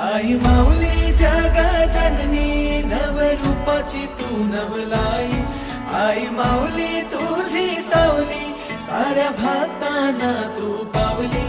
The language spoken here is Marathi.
आई माऊली जग जननी नवरूपाची तू नवलाई. आई माऊली तुझी सावली साऱ्या भक्तांना तू पावली.